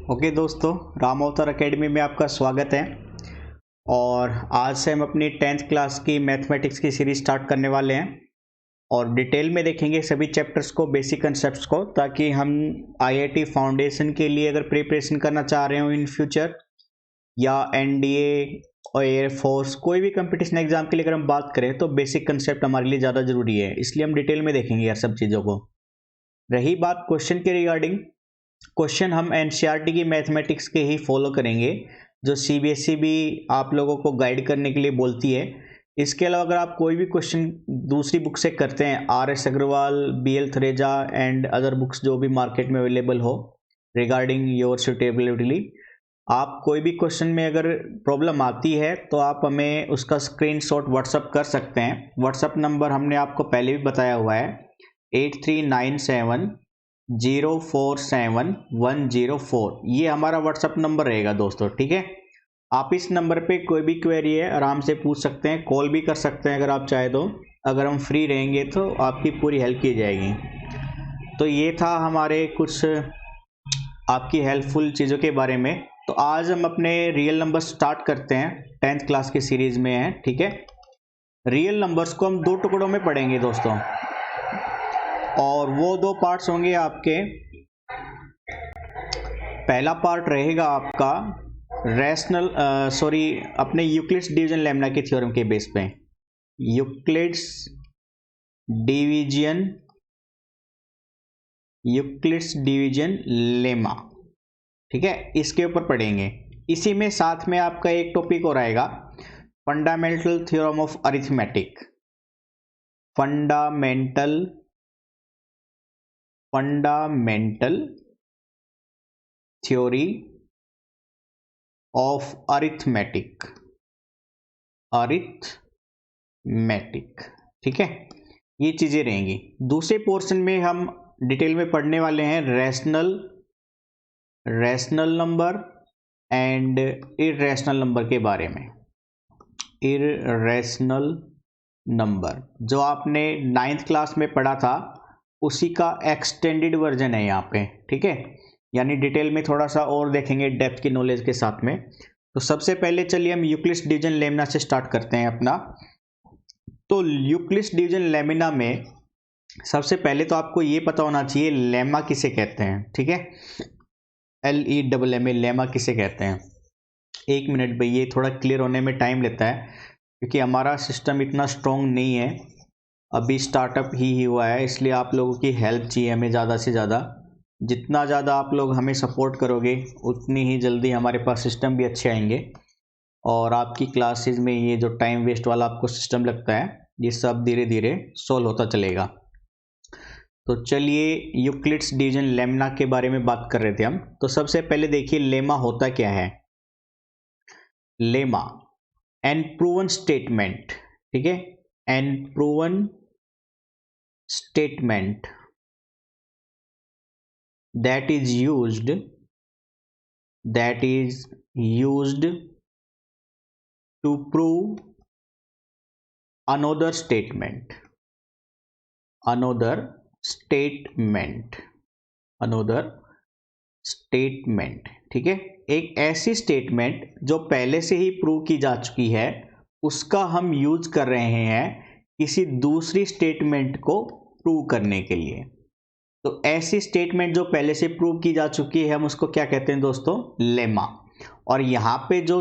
Okay दोस्तों, राम अवतार academy में आपका स्वागत है। और आज से हम अपनी 10th क्लास की मैथमेटिक्स की सीरीज स्टार्ट करने वाले हैं और डिटेल में देखेंगे सभी चैप्टर्स को, बेसिक कंसेप्ट्स को, ताकि हम आईआईटी फाउंडेशन के लिए अगर प्रिपरेशन करना चाह रहे हो इन फ्यूचर, या एनडीए और एयरफोर्स कोई भी कंपटीशन एग्जाम के लिए अगर हम बात करें तो बेसिक कंसेप्ट हमारे लिए ज़्यादा ज़रूरी है। इसलिए हम डिटेल में देखेंगे यार सब चीज़ों को। रही बात क्वेश्चन के रिगार्डिंग, क्वेश्चन हम एनसीईआरटी की मैथमेटिक्स के ही फॉलो करेंगे जो सीबीएसई भी आप लोगों को गाइड करने के लिए बोलती है। इसके अलावा अगर आप कोई भी क्वेश्चन दूसरी बुक से करते हैं, R S. Agarwal, B L. Thareja and other books जो भी मार्केट में अवेलेबल हो रिगार्डिंग योर सुटेबिलिटी, आप कोई भी क्वेश्चन में अगर प्रॉब्लम आती है तो आप हमें उसका स्क्रीनशॉट व्हाट्सअप कर सकते हैं। व्हाट्सअप नंबर हमने आपको पहले भी बताया हुआ है 8397047104। ये हमारा व्हाट्सअप नंबर रहेगा दोस्तों, ठीक है। आप इस नंबर पे कोई भी क्वेरी है आराम से पूछ सकते हैं, कॉल भी कर सकते हैं अगर आप चाहे तो। अगर हम फ्री रहेंगे तो आपकी पूरी हेल्प की जाएगी। तो ये था हमारे कुछ आपकी हेल्पफुल चीज़ों के बारे में। तो आज हम अपने रियल नंबर स्टार्ट करते हैं, 10th क्लास की सीरीज में है, ठीक है। रियल नंबर्स को हम दो टुकड़ों में पढ़ेंगे दोस्तों, और वो दो पार्ट्स होंगे आपके। पहला पार्ट रहेगा आपका अपने यूक्लिड्स डिवीजन लेमना के थ्योरम के बेस पे, यूक्लिड्स डिवीजन लेमा, ठीक है, इसके ऊपर पढ़ेंगे। इसी में साथ में आपका एक टॉपिक और आएगा, fundamental theorem of arithmetic, fundamental theory of arithmetic, ठीक है। ये चीजें रहेंगी। दूसरे पोर्शन में हम डिटेल में पढ़ने वाले हैं rational number and irrational number के बारे में। इररेशनल नंबर जो आपने 9th क्लास में पढ़ा था उसी का एक्सटेंडेड वर्जन है यहाँ पे, ठीक है। यानी डिटेल में थोड़ा सा और देखेंगे डेप्थ की नॉलेज के साथ में। तो सबसे पहले चलिए हम यूक्लिड्स डिवीजन लेमना से स्टार्ट करते हैं अपना। तो यूक्लिड्स डिवीजन लेमना में सबसे पहले तो आपको ये पता होना चाहिए लेमा किसे कहते हैं, ठीक है। LEMMA, लेमा किसे कहते हैं। एक मिनट भाई, ये थोड़ा क्लियर होने में टाइम लेता है क्योंकि हमारा सिस्टम इतना स्ट्रॉन्ग नहीं है, अभी स्टार्टअप ही हुआ है, इसलिए आप लोगों की हेल्प चाहिए हमें ज़्यादा से ज़्यादा। जितना ज़्यादा आप लोग हमें सपोर्ट करोगे उतनी ही जल्दी हमारे पास सिस्टम भी अच्छे आएंगे, और आपकी क्लासेस में ये जो टाइम वेस्ट वाला आपको सिस्टम लगता है ये सब धीरे धीरे सॉल्व होता चलेगा। तो चलिए यूक्लिड्स डिवीजन लेमना के बारे में बात कर रहे थे हम। तो सबसे पहले देखिए लेमा होता क्या है। लेमा, एन प्रूवन स्टेटमेंट, ठीक है, an proven statement that is used to prove another statement, ठीक है। एक ऐसी स्टेटमेंट जो पहले से ही प्रूव की जा चुकी है उसका हम यूज कर रहे हैं किसी दूसरी स्टेटमेंट को प्रूव करने के लिए। तो ऐसी स्टेटमेंट जो पहले से प्रूव की जा चुकी है हम उसको क्या कहते हैं दोस्तों, लेमा। और यहाँ पे जो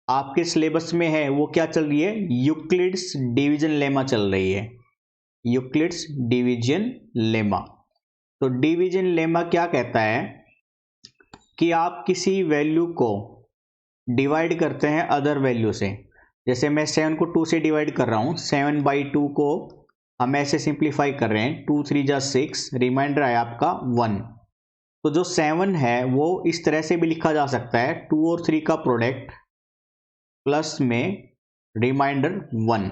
आपके सिलेबस में है वो क्या चल रही है, यूक्लिड्स डिवीजन लेमा चल रही है, यूक्लिड्स डिवीजन लेमा। तो डिवीजन लेमा क्या कहता है कि आप किसी वैल्यू को डिवाइड करते हैं अदर वैल्यू से। जैसे मैं 7 को 2 से डिवाइड कर रहा हूँ, 7/2 को हम ऐसे सिंप्लीफाई कर रहे हैं, 2 3 जा 6, रिमाइंडर है आपका 1। तो जो 7 है वो इस तरह से भी लिखा जा सकता है, 2 और 3 का प्रोडक्ट प्लस में रिमाइंडर 1,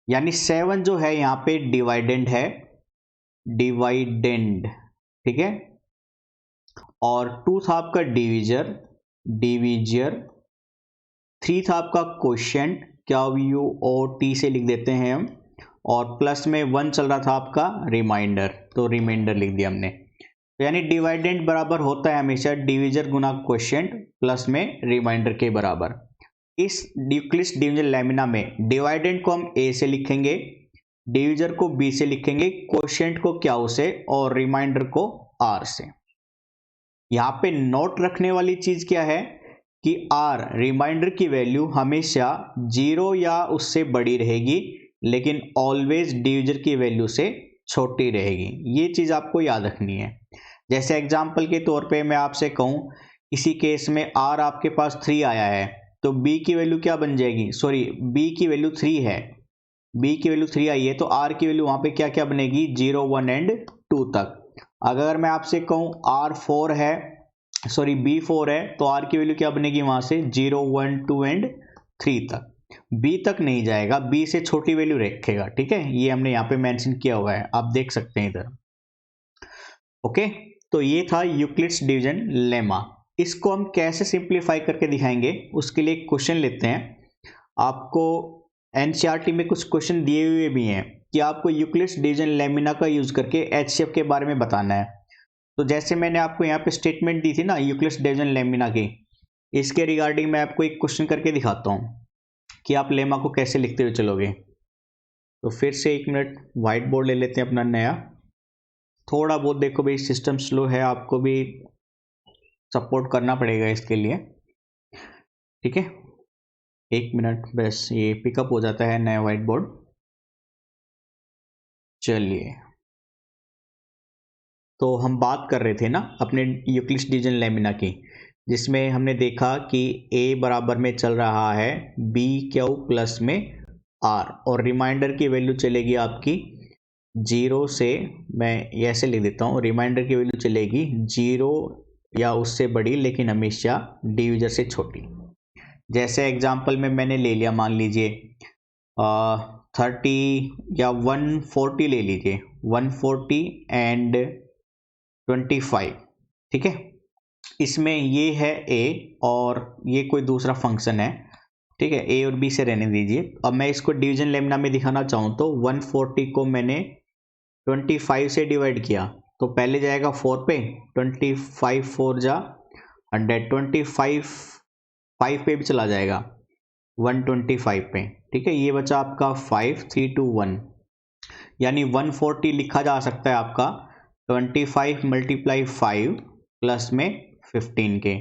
यानी 7 जो है यहाँ पे डिवाइडेंड है, ठीक है। और 2 था आपका डिवीजर, 3 था आपका क्वोशिएंट, QUOT से लिख देते हैं हम, और प्लस में 1 चल रहा था आपका रिमाइंडर, तो रिमाइंडर लिख दिया हमने। तो यानी डिवाइडेंड बराबर होता है हमेशा डिविजर गुना क्वोशिएंट प्लस में रिमाइंडर के बराबर। इस यूक्लिड्स डिवीजन लेमिना में डिवाइडेंड को हम ए से लिखेंगे, डिविजर को बी से लिखेंगे, क्वोशिएंट को क्यू से और रिमाइंडर को आर से। यहाँ पे नोट रखने वाली चीज क्या है कि आर रिमाइंडर की वैल्यू हमेशा 0 या उससे बड़ी रहेगी, लेकिन ऑलवेज डिविजर की वैल्यू से छोटी रहेगी। ये चीज आपको याद रखनी है। जैसे एग्जाम्पल के तौर पे मैं आपसे कहूँ, इसी केस में आर आपके पास 3 आया है, तो बी की वैल्यू क्या बन जाएगी, सॉरी बी की वैल्यू 3 है, बी की वैल्यू 3 आई है, तो आर की वैल्यू वहां पे क्या क्या बनेगी, 0, 1 एंड 2 तक। अगर मैं आपसे कहूँ आर 4 है, सॉरी बी 4 है, तो आर की वैल्यू क्या बनेगी वहां से 0, 1, 2 एंड 3 तक। बी तक नहीं जाएगा, बी से छोटी वैल्यू रखेगा। ठीक है, ये हमने यहाँ पे मेंशन किया हुआ है, आप देख सकते हैं इधर। ओके, तो ये था यूक्लिड्स डिवीजन लेमा। इसको हम कैसे सिंप्लीफाई करके दिखाएंगे, उसके लिए एक क्वेश्चन लेते हैं। आपको एनसीईआरटी में कुछ क्वेश्चन दिए हुए भी हैं कि आपको यूक्लिड्स डिवीजन लेमिना का यूज करके एचसीएफ के बारे में बताना है। तो जैसे मैंने आपको यहाँ पे स्टेटमेंट दी थी ना यूक्लिड्स डिवीजन लेमिना की, इसके रिगार्डिंग मैं आपको एक क्वेश्चन करके दिखाता हूँ कि आप लेमा को कैसे लिखते हुए चलोगे। तो फिर से 1 मिनट व्हाइट बोर्ड ले लेते हैं अपना नया। थोड़ा बहुत देखो भाई सिस्टम स्लो है, आपको भी सपोर्ट करना पड़ेगा इसके लिए। ठीक है, 1 मिनट बस, ये पिकअप हो जाता है नया व्हाइट बोर्ड। चलिए, तो हम बात कर रहे थे ना अपने यूक्लिड्स डिवीजन लेमिना की, जिसमें हमने देखा कि a बराबर में चल रहा है बी क्यू प्लस में आर, और रिमाइंडर की वैल्यू चलेगी आपकी 0 से, मैं ऐसे लिख देता हूँ, रिमाइंडर की वैल्यू चलेगी 0 या उससे बड़ी, लेकिन हमेशा डिविजर से छोटी। जैसे एग्जांपल में मैंने ले लिया, मान लीजिए 30 या 140 ले लीजिए, 140 एंड 25। ठीक है, इसमें ये है a और ये कोई दूसरा फंक्शन है। ठीक है, a और b से रहने दीजिए। अब मैं इसको डिवीजन लेमिना में दिखाना चाहूँ तो 140 को मैंने 25 से डिवाइड किया, तो पहले जाएगा 4 पे, 25 4 जा 100, 25 5 पे भी चला जाएगा 125 पे। ठीक है, ये बचा आपका 5, 3, 2, 1, यानी 140 लिखा जा सकता है आपका 25 × 5 प्लस में 15 के।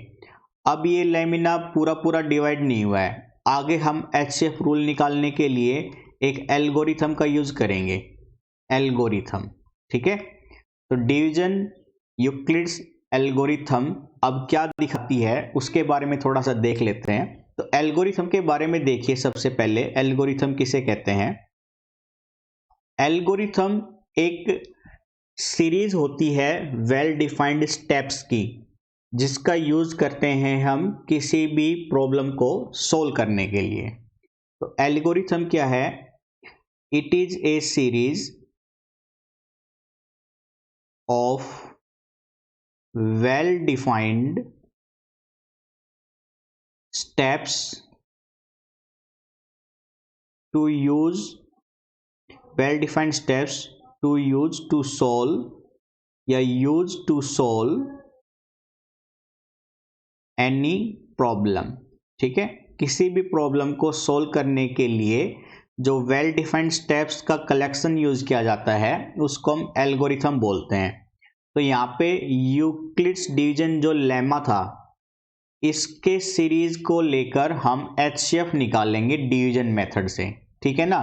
अब ये लेमिना पूरा पूरा डिवाइड नहीं हुआ है, आगे हम एचसीएफ रूल निकालने के लिए एक एल्गोरिथम का यूज करेंगे, एल्गोरिथम। ठीक है, तो डिवीजन यूक्लिड्स एल्गोरिथम अब क्या दिखाती है उसके बारे में थोड़ा सा देख लेते हैं। तो एल्गोरिथम के बारे में देखिए, सबसे पहले एल्गोरिथम किसे कहते हैं। एल्गोरिथम एक सीरीज होती है वेल डिफाइंड स्टेप्स की, जिसका यूज करते हैं हम किसी भी प्रॉब्लम को सोल्व करने के लिए। तो एल्गोरिथम क्या है, it is a series of well defined steps to use, well defined steps to use to solve या use to solve any problem. ठीक है, किसी भी प्रॉब्लम को सोल्व करने के लिए जो वेल डिफाइंड स्टेप्स का कलेक्शन यूज किया जाता है उसको हम एल्गोरिथम बोलते हैं। तो यहाँ पे यूक्लिड्स डिवीजन जो लेमा था, इसके सीरीज को लेकर हम एचसीएफ निकालेंगे डिवीजन मेथड से। ठीक है ना,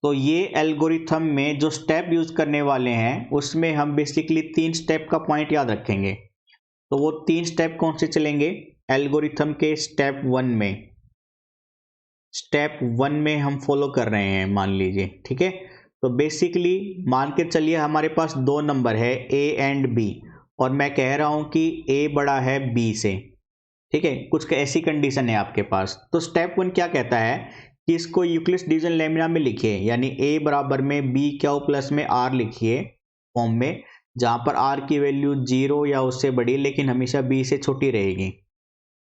तो ये एल्गोरिथम में जो स्टेप यूज करने वाले हैं उसमें हम बेसिकली 3 स्टेप का पॉइंट याद रखेंगे। तो वो 3 स्टेप कौन से चलेंगे एल्गोरिथम के, स्टेप 1 में हम फॉलो कर रहे हैं, मान लीजिए। ठीक है, तो बेसिकली मान के चलिए हमारे पास 2 नंबर है a एंड b, और मैं कह रहा हूं कि a बड़ा है b से। ठीक है, कुछ ऐसी कंडीशन है आपके पास। तो स्टेप 1 क्या कहता है कि इसको यूक्लिड्स डिवीजन लेमिना में लिखिए, यानी a बराबर में b क्यू प्लस में r लिखिए फॉर्म में, जहां पर r की वैल्यू 0 या उससे बड़ी, लेकिन हमेशा b से छोटी रहेगी।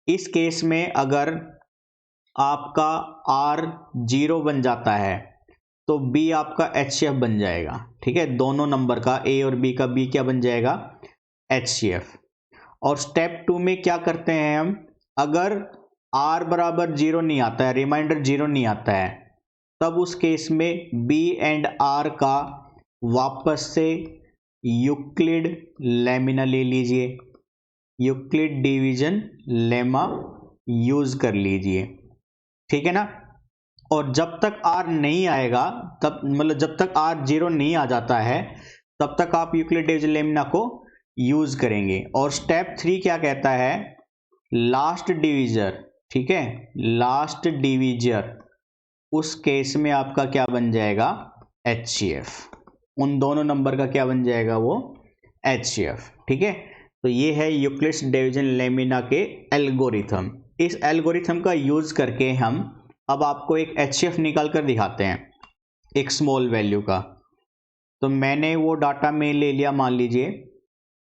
इस केस में अगर आपका r 0 बन जाता है तो b आपका एचसीएफ बन जाएगा। ठीक है, दोनों नंबर का a और b का b क्या बन जाएगा, HCF। और स्टेप 2 में क्या करते हैं हम, अगर R बराबर 0 नहीं आता है, रिमाइंडर 0 नहीं आता है, तब उस केस में B एंड R का वापस से यूक्लिड लेमिना ले लीजिए, यूक्लिड डिवीजन लेमा यूज कर लीजिए, ठीक है ना। और जब तक R नहीं आएगा, तब मतलब जब तक R 0 नहीं आ जाता है, तब तक आप यूक्लिड डिवीजन लेमिना को यूज करेंगे। और स्टेप 3 क्या कहता है, लास्ट डिवीजर, ठीक है, लास्ट डिवीजर, उस केस में आपका क्या बन जाएगा, HCF। उन दोनों नंबर का क्या बन जाएगा, वो HCF, ठीक है। तो ये है यूक्लिड्स डिवीजन लेमिना के एल्गोरिथम। इस एल्गोरिथम का यूज करके हम अब आपको एक HCF निकाल कर दिखाते हैं, एक स्मॉल वैल्यू का। तो मैंने वो डाटा में ले लिया, मान लीजिए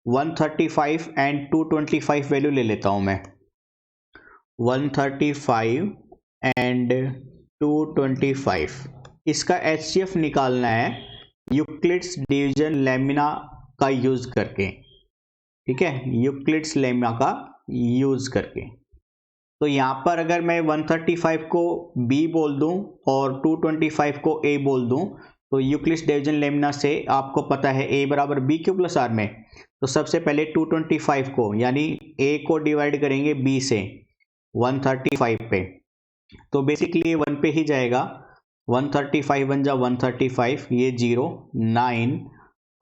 135 एंड 225 वैल्यू ले लेता हूं मैं, 135 एंड 225, इसका HCF निकालना है यूक्लिड्स डिवीजन लेमिना का यूज करके, ठीक है, यूक्लिड्स लेमा का यूज करके। तो यहां पर अगर मैं 135 को B बोल दूं और 225 को A बोल दूं, तो यूक्लिड्स डिवीजन लेमिना से आपको पता है A बराबर B क्यू प्लस R में, तो सबसे पहले 225 को यानी A को डिवाइड करेंगे B से 135 पे, तो बेसिकली ये 1 पे ही जाएगा, 135 बन जा 135, ये 0 9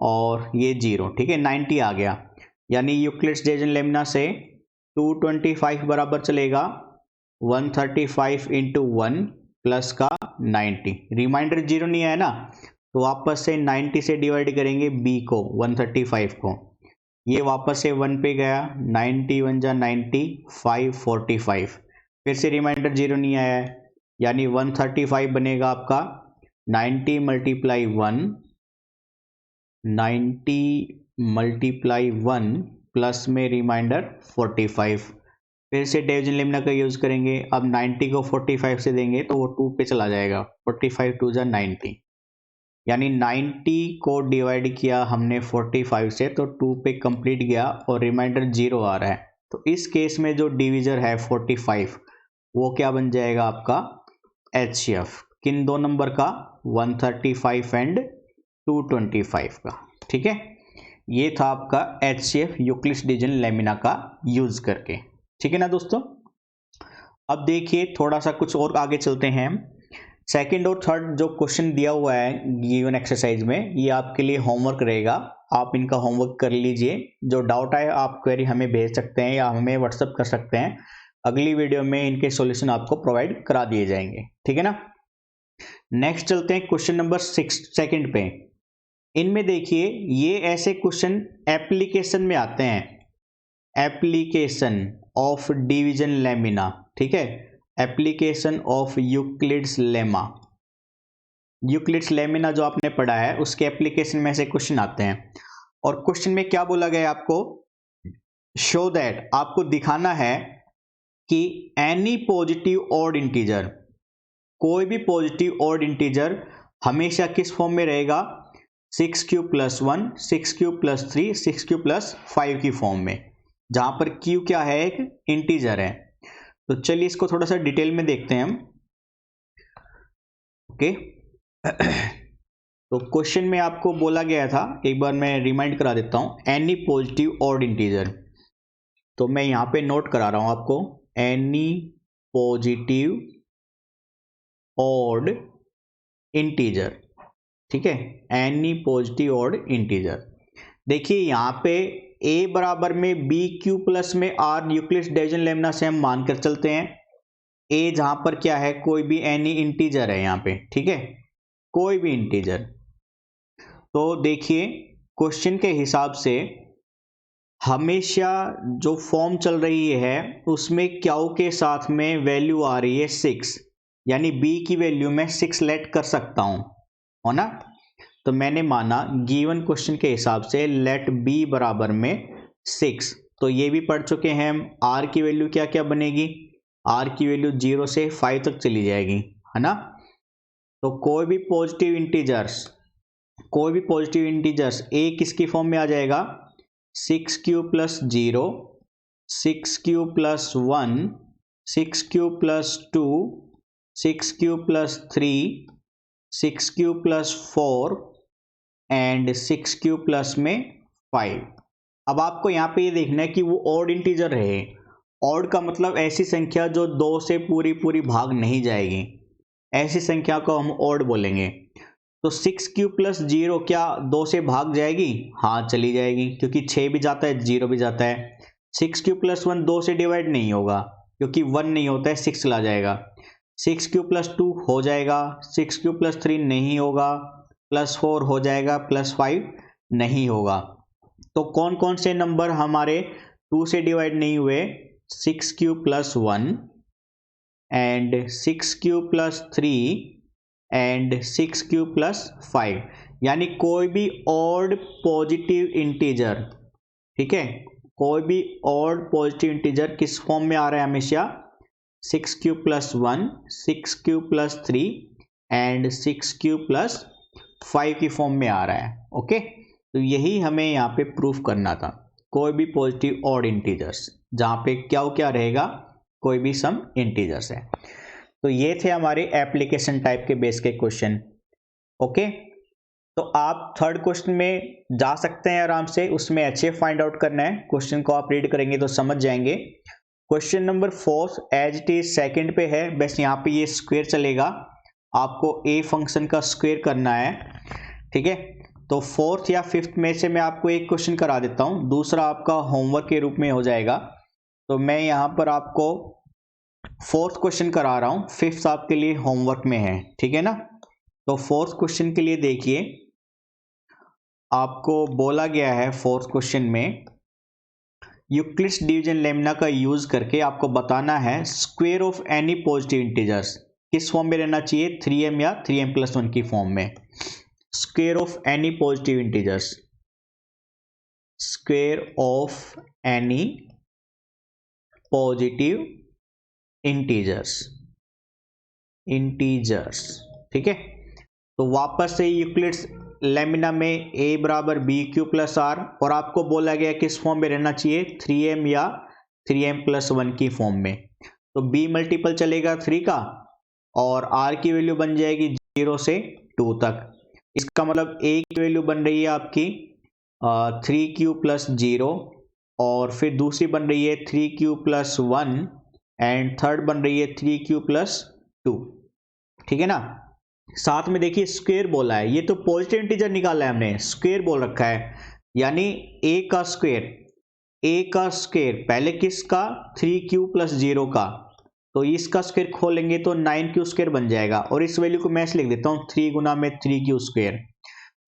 और ये 0, ठीक है, 90 आ गया। यानी यूक्लिड्स डिवीजन लेमिना से 225 बराबर चलेगा 135 इंटू 1 प्लस का 90, रिमाइंडर 0 नहीं आया ना, तो वापस से 90 से डिवाइड करेंगे B को 135 को, ये वापस से 1 पे गया, 90 1 जा 90, 545, फिर से रिमाइंडर 0 नहीं आया है, यानी 135 बनेगा आपका 90 मल्टीप्लाई 1, 90 मल्टीप्लाई 1 प्लस में रिमाइंडर 45, फिर से डिवीजन लेमिना का यूज करेंगे। अब 90 को 45 से देंगे तो वो 2 पे चला जाएगा, 45 2 जा 90, यानी 90 को डिवाइड किया हमने 45 से तो 2 पे कंप्लीट गया और रिमाइंडर 0 आ रहा है। तो इस केस में जो डिवीजर है 45, वो क्या बन जाएगा आपका HCF, किन दो नंबर का, 135 एंड 225 का, ठीक है। ये था आपका HCF यूक्लिड्स डिवीजन लेमिना का यूज करके, ठीक है ना दोस्तों। अब देखिए थोड़ा सा कुछ और आगे चलते हैं। सेकंड और थर्ड जो क्वेश्चन दिया हुआ है गिवन एक्सरसाइज में, ये आपके लिए होमवर्क रहेगा, आप इनका होमवर्क कर लीजिए। जो डाउट आए आप क्वेरी हमें भेज सकते हैं या हमें व्हाट्सअप कर सकते हैं, अगली वीडियो में इनके सॉल्यूशन आपको प्रोवाइड करा दिए जाएंगे, ठीक है ना। नेक्स्ट चलते हैं क्वेश्चन नंबर 6 सेकंड पे। इनमें देखिए ये ऐसे क्वेश्चन एप्लीकेशन में आते हैं, एप्लीकेशन ऑफ डिवीजन लेमिना, ठीक है, application of Euclid's lemma, Euclid's lamina जो आपने पढ़ा है उसके एप्लीकेशन में से क्वेश्चन आते हैं। और क्वेश्चन में क्या बोला गया है आपको, शो दैट, आपको दिखाना है कि एनी पॉजिटिव ऑड इंटीजर, कोई भी पॉजिटिव ऑड इंटीजर हमेशा किस फॉर्म में रहेगा, 6q plus 1, 6q plus 3, 6q plus 5 की फॉर्म में, जहां पर q क्या है, एक इंटीजर है। तो चलिए इसको थोड़ा सा डिटेल में देखते हैं हम, ओके। तो क्वेश्चन में आपको बोला गया था, एक बार मैं रिमाइंड करा देता हूं, एनी पॉजिटिव ऑड इंटीजर, तो मैं यहां पे नोट करा रहा हूं आपको, एनी पॉजिटिव ऑड इंटीजर, ठीक है, एनी पॉजिटिव ऑड इंटीजर। देखिए यहां पे a बराबर में BQ प्लस में R यूक्लिड्स डिवीजन लेमिना से हम मानकर चलते हैं, a जहां पर क्या है, कोई भी एनी इंटीजर है यहां पे, ठीक है, कोई भी इंटीजर। तो देखिए क्वेश्चन के हिसाब से हमेशा जो फॉर्म चल रही है उसमें क्यू के साथ में वैल्यू आ रही है 6, यानी b की वैल्यू मैं 6 लेट कर सकता हूं, हो ना। तो मैंने माना गिवन क्वेश्चन के हिसाब से लेट b बराबर में 6, तो ये भी पढ़ चुके हैं हम, r की वैल्यू क्या क्या बनेगी, r की वैल्यू 0 से 5 तक चली जाएगी, है ना। तो कोई भी पॉजिटिव इंटीजर्स a किसकी फॉर्म में आ जाएगा, 6 cube plus 0, 6 cube plus 1, 6 cube plus 2, 6 cube plus 3, 6 cube plus 4 and 6 cube plus में 5। अब आपको यहाँ पे ये देखना है कि वो ऑड इंटीजर रहे। ऑड का मतलब ऐसी संख्या जो 2 से पूरी पूरी भाग नहीं जाएगी, ऐसी संख्या को हम ऑड बोलेंगे। तो 6 क्यूब प्लस 0 क्या 2 से भाग जाएगी? हाँ चली जाएगी, क्योंकि 6 भी जाता है 0 भी जाता है। 6 क्यूब प्लस 1 2 से डिवाइड नहीं होगा, क्योंकि 1 नहीं होता है, 6 चला जाएगा। 6 क्यूब प्लस 2 हो जाएगा, 6 क्यूब प्लस 3 नहीं होगा, प्लस 4 हो जाएगा, प्लस 5 नहीं होगा। तो कौन कौन से नंबर हमारे 2 से डिवाइड नहीं हुए? 6 cube plus 1 and 6 cube plus 3 and 6 cube plus 5, यानी कोई भी ऑड पॉजिटिव इंटीजर, ठीक है, कोई भी ऑड पॉजिटिव इंटीजर किस फॉर्म में आ रहा है हमेशा? 6 cube plus 1, 6 cube plus 3 and 6 cube plus 5 की फॉर्म में आ रहा है। ओके, तो यही हमें यहाँ पे प्रूफ करना था, कोई भी पॉजिटिव ऑड इंटीजर्स जहाँ पे क्या रहेगा, कोई भी सम इंटीजर्स है। तो ये थे हमारे एप्लीकेशन टाइप के बेस के क्वेश्चन। ओके, तो आप थर्ड क्वेश्चन में जा सकते हैं आराम से, उसमें अच्छे फाइंड आउट करना है। क्वेश्चन को आप रीड करेंगे तो समझ जाएंगे। Question number 4 as it is second पे है, बस यहाँ पे ये स्क्वायर चलेगा, आपको ए फंक्शन का स्क्वायर करना है, ठीक है। तो फोर्थ या फिफ्थ में से मैं आपको एक क्वेश्चन करा देता हूँ, दूसरा आपका होमवर्क के रूप में हो जाएगा। तो मैं यहाँ पर आपको फोर्थ क्वेश्चन करा रहा हूँ, फिफ्थ आपके लिए होमवर्क में है, ठीक है ना। तो फोर्थ क्वेश्चन के लिए देखिए, आपको बोला गया है फोर्थ क्वेश्चन में यूक्लिड्स डिवीजन लेमना का यूज करके आपको बताना है square of any positive integers किस फॉर्म में रहना चाहिए, 3m या 3m+1 की फॉर्म में। Square of any positive integers, square of any positive integers, ठीक है। तो वापस से यूक्लिड्स लेमिना में a बराबर बी क्यू प्लस आर, और आपको बोला गया किस फॉर्म में रहना चाहिए, 3m या 3m+1 की फॉर्म में। तो b मल्टीपल चलेगा 3 का, और r की वैल्यू बन जाएगी 0 से 2 तक। इसका मतलब a की वैल्यू बन रही है आपकी 3q प्लस 0, और फिर दूसरी बन रही है 3q प्लस 1 एंड थर्ड बन रही है 3q प्लस 2, ठीक है ना। साथ में देखिए स्क्वायर बोला है, ये तो पॉजिटिव इंटीजर निकाला है हमने, स्क्वायर बोल रखा है, यानी a का स्क्वायर पहले किसका, 3q प्लस 0 का, तो इसका स्क्वायर खोलेंगे तो 9q स्क्वायर बन जाएगा, और इस वैल्यू को मैं ऐसे लिख देता हूँ 3 गुना में 3q स्क्वायर,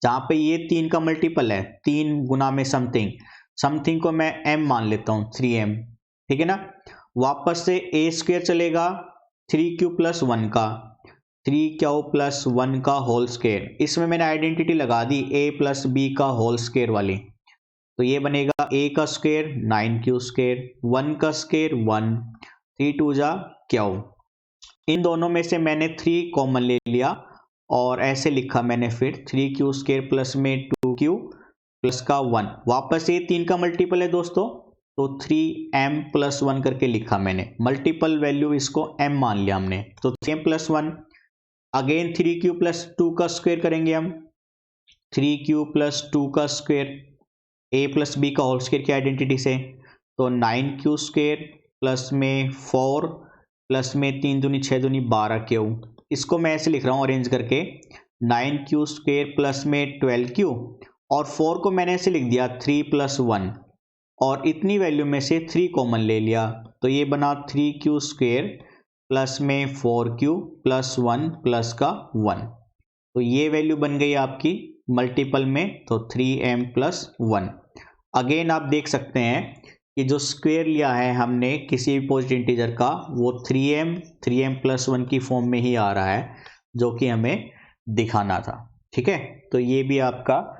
जहाँ पे ये 3 का मल्टीपल है, 3 गुना में समथिंग को मैं m मान लेता हूँ 3m, ठीक है ना। वापस से a स्क्वायर चलेगा 3q प्लस 1 का, 3q प्लस 1 का होल स्क्वायर, इसमें मैंने आइडेंटिटी लगा दी a प्लस b का होल स्क्वायर वाली, तो ये बनेगा a का स्क्वायर 9q स्क्वायर, 1 का स्क्वायर 1, 3 2 जा q। इन दोनों में से मैंने 3 कॉमन ले लिया और ऐसे लिखा मैंने फिर 3q स्क्वायर प्लस में 2q प्लस का 1, वापस ये 3 का मल्टीपल है दोस्तों, तो 3m+1 करके लिखा मैंने, मल्टीपल वैल्यू इसको m मान लिया हमने, तो 3m+1 अगेन 3q प्लस 2 का स्क्वायर करेंगे हम, 3q प्लस 2 का स्क्वायर a प्लस b का होल स्क्वायर की आइडेंटिटी से, तो 9q स्क्वायर प्लस में 4 प्लस में 3 दूनी 6 दूनी 12q, इसको मैं ऐसे लिख रहा हूँ अरेंज करके, 9q स्क्वायर प्लस में 12q, और 4 को मैंने ऐसे लिख दिया 3 + 1, और इतनी वैल्यू में से 3 कॉमन ले लिया, तो ये बना 3q स्क्वायर प्लस में 4q प्लस 1 प्लस का 1, तो ये वैल्यू बन गई आपकी मल्टीपल में, तो 3m+1। अगेन आप देख सकते हैं कि जो स्क्वायर लिया है हमने किसी भी पॉजिटिव इंटीजर का, वो 3m+1 की फॉर्म में ही आ रहा है, जो कि हमें दिखाना था, ठीक है। तो ये भी आपका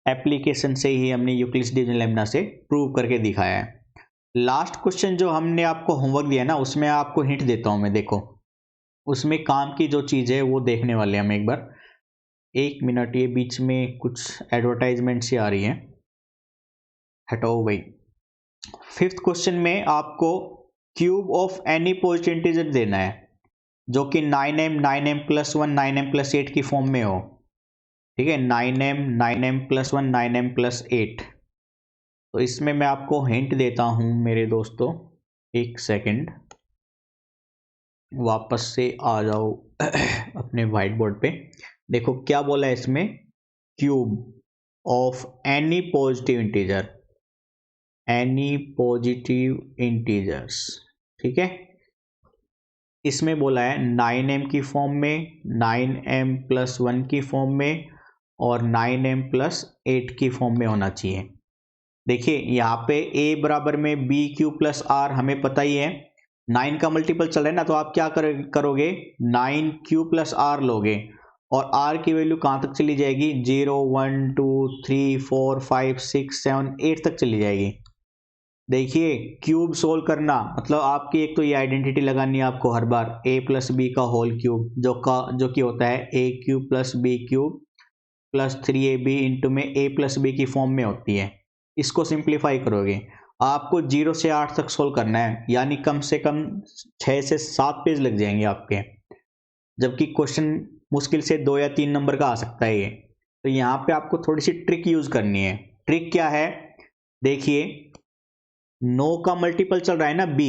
एप्लीकेशन से ही हमने यूक्लिड्स डिवीजन लेमना से प्रूव करके दिखाया है। लास्ट क्वेश्चन जो हमने आपको होमवर्क दिया ना, उसमें आपको हिंट देता हूं मैं, देखो उसमें काम की जो चीज़ है वो देखने वाले हम एक बार। 1 मिनट, ये बीच में कुछ एडवर्टाइजमेंट सी आ रही है। हटाओ भाई। फिफ्थ क्वेश्चन में आपको cube of any positive integer देना है जो कि 9m 9m + 1 9m + 8 की फॉर्म में हो। ठीक है, 9m 9m + 1 9m + 8। तो इसमें मैं आपको हिंट देता हूं मेरे दोस्तों, एक सेकंड, वापस से आ जाओ अपने वाइट बोर्ड पे। देखो क्या बोला है इसमें, cube of any positive integer, any positive integers. ठीक है, इसमें बोला है 9m की फॉर्म में, 9m + 1 की फॉर्म में और 9m + 8 की फॉर्म में होना चाहिए। देखिए यहाँ पे a बराबर में bq + r हमें पता ही है, 9 का मल्टीपल चल रहा है ना, तो आप क्या करोगे 9q + r लोगे और r की वैल्यू कहाँ तक चली जाएगी, 0 1 2 3 4 5 6 7 8 तक चली जाएगी। देखिए क्यूब सोल्व करना मतलब आपकी एक तो ये आइडेंटिटी लगानी है आपको हर बार, a + b का होल क्यूब जो कि होता है a³ + b³ + 3ab इंटू में a + b की फॉर्म में होती है। इसको सिंप्लीफाई करोगे, आपको 0 से 8 तक सोल्व करना है, यानी कम से कम 6 से 7 पेज लग जाएंगे आपके, जबकि क्वेश्चन मुश्किल से 2 या 3 नंबर का आ सकता है ये। तो यहाँ पे आपको थोड़ी सी ट्रिक यूज करनी है। ट्रिक क्या है, देखिए 9 का मल्टीपल चल रहा है ना b,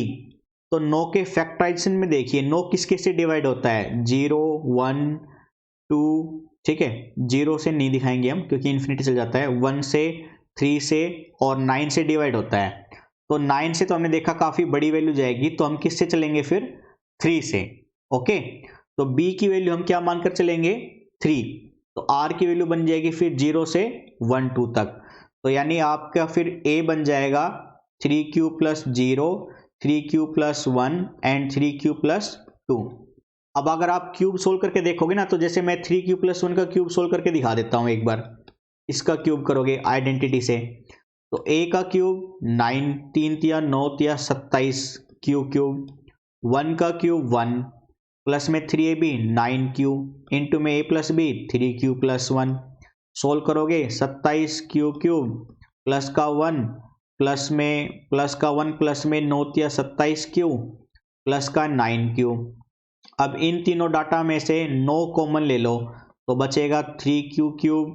तो 9 के फैक्टराइजेशन में देखिए 9 किसके से डिवाइड होता है, 0 1 2, ठीक है 0 से नहीं दिखाएंगे हम क्योंकि इन्फिनिटी चल जाता है, 1 से 3 से और 9 से डिवाइड होता है। तो 9 से तो हमने देखा काफ़ी बड़ी वैल्यू जाएगी, तो हम किससे चलेंगे फिर 3 से। ओके, तो b की वैल्यू हम क्या मानकर चलेंगे 3, तो r की वैल्यू बन जाएगी फिर 0 से 1 2 तक। तो यानी आपका फिर a बन जाएगा 3q + 0 3q + 1 एंड 3q + 2। अब अगर आप क्यूब सोल्व करके देखोगे ना, तो जैसे मैं 3q + 1 का क्यूब सोल्व करके दिखा देता हूं एक बार। इसका क्यूब करोगे आइडेंटिटी से, तो a का क्यूब 9 3 × 9 × 27 क्यूब, 1 का क्यूब 1 प्लस में 3ab 9q इंटू में a + b 3q + 1। सोल्व करोगे 27 क्यूब प्लस का 1 प्लस में 9 × 27 क्यूब प्लस का 9q। अब इन तीनों डाटा में से 9 कॉमन ले लो, तो बचेगा 3q³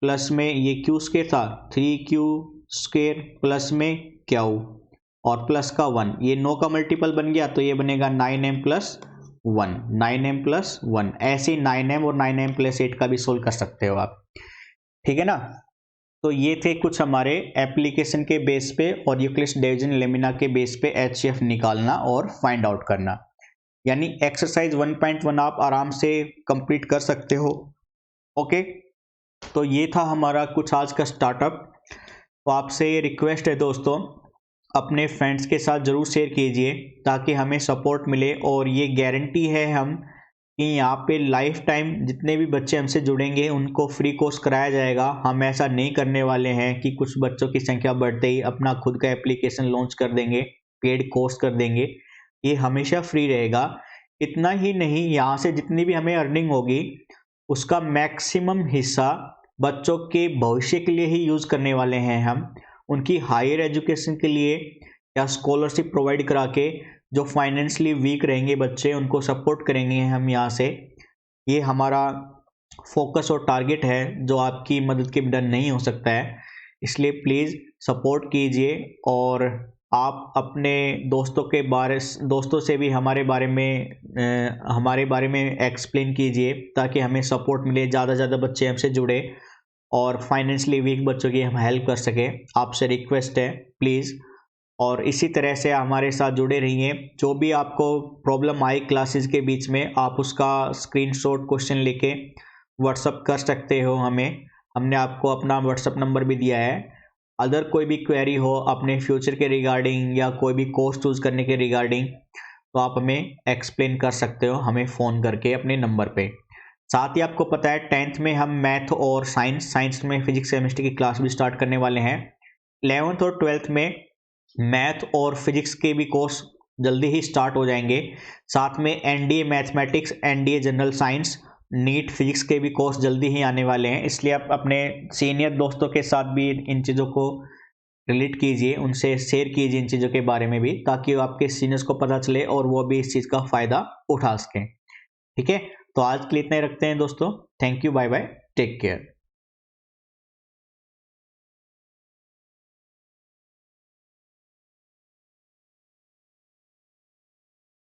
प्लस में ये q² था 3q² प्लस में q और प्लस का 1, ये 9 का मल्टीपल बन गया, तो ये बनेगा 9m + 1 9m + 1। ऐसे 9m और 9m + 8 का भी सोल्व कर सकते हो आप, ठीक है ना। तो ये थे कुछ हमारे एप्लीकेशन के बेस पे और यूक्लिड्स डिवीजन लेमिना के बेस पे HCF निकालना और फाइंड आउट करना, यानी एक्सरसाइज 1.1 आप आराम से कंप्लीट कर सकते हो। ओके, तो ये था हमारा कुछ आज का स्टार्टअप। तो आपसे ये रिक्वेस्ट है दोस्तों, अपने फ्रेंड्स के साथ ज़रूर शेयर कीजिए ताकि हमें सपोर्ट मिले, और ये गारंटी है हम कि यहाँ पे लाइफ टाइम जितने भी बच्चे हमसे जुड़ेंगे उनको फ्री कोर्स कराया जाएगा। हम ऐसा नहीं करने वाले हैं कि कुछ बच्चों की संख्या बढ़ते ही अपना खुद का एप्लीकेशन लॉन्च कर देंगे, पेड कोर्स कर देंगे। ये हमेशा फ्री रहेगा। इतना ही नहीं, यहाँ से जितनी भी हमें अर्निंग होगी उसका मैक्सिमम हिस्सा बच्चों के भविष्य के लिए ही यूज़ करने वाले हैं हम, उनकी हायर एजुकेशन के लिए या स्कॉलरशिप प्रोवाइड करा के जो फाइनेंशियली वीक रहेंगे बच्चे उनको सपोर्ट करेंगे हम यहाँ से। ये हमारा फोकस और टारगेट है जो आपकी मदद के बिना नहीं हो सकता है, इसलिए प्लीज़ सपोर्ट कीजिए और आप अपने दोस्तों से भी हमारे बारे में एक्सप्लेन कीजिए ताकि हमें सपोर्ट मिले, ज़्यादा से ज़्यादा बच्चे हमसे जुड़े और फाइनेंशियली वीक बच्चों की हम हेल्प कर सके। आपसे रिक्वेस्ट है प्लीज़, और इसी तरह से हमारे साथ जुड़े रहिए। जो भी आपको प्रॉब्लम आई क्लासेस के बीच में, आप उसका स्क्रीनशॉट क्वेश्चन लेके व्हाट्सअप कर सकते हो हमें, हमने आपको अपना व्हाट्सअप नंबर भी दिया है। अदर कोई भी क्वेरी हो अपने फ्यूचर के रिगार्डिंग या कोई भी कोर्स चूज़ करने के रिगार्डिंग, तो आप हमें एक्सप्लेन कर सकते हो हमें फ़ोन करके अपने नंबर पे। साथ ही आपको पता है 10th में हम मैथ और साइंस में फिजिक्स केमिस्ट्री की क्लास भी स्टार्ट करने वाले हैं। 11th और 12th में मैथ और फिजिक्स के भी कोर्स जल्दी ही स्टार्ट हो जाएंगे। साथ में NDA mathematics, NDA general science, NEET physics के भी कोर्स जल्दी ही आने वाले हैं, इसलिए आप अपने सीनियर दोस्तों के साथ भी इन चीज़ों को रिलेट कीजिए, उनसे शेयर कीजिए इन चीज़ों के बारे में भी, ताकि आपके सीनियर्स को पता चले और वो भी इस चीज़ का फ़ायदा उठा सकें। ठीक है, तो आज के लिए इतना ही रखते हैं दोस्तों। Thank you, bye bye, take care.